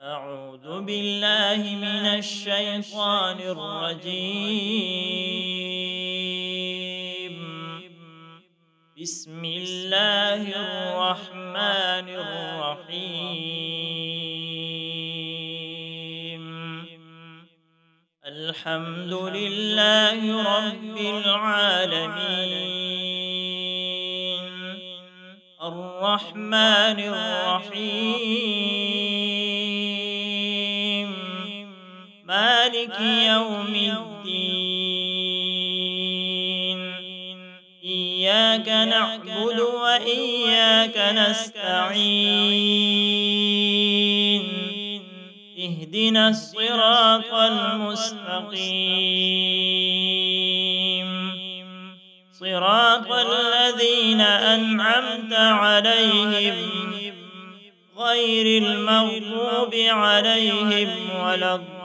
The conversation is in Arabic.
أعوذ بالله من الشيطان الرجيم. بسم الله الرحمن الرحيم. الحمد لله رب العالمين، الرحمن الرحيم، مالك يوم الدين. إياك نعبد وإياك نستعين. اهدنا الصراط المستقيم، صراط الذين أنعمت عليهم غير المغضوب عليهم ولا الضالين.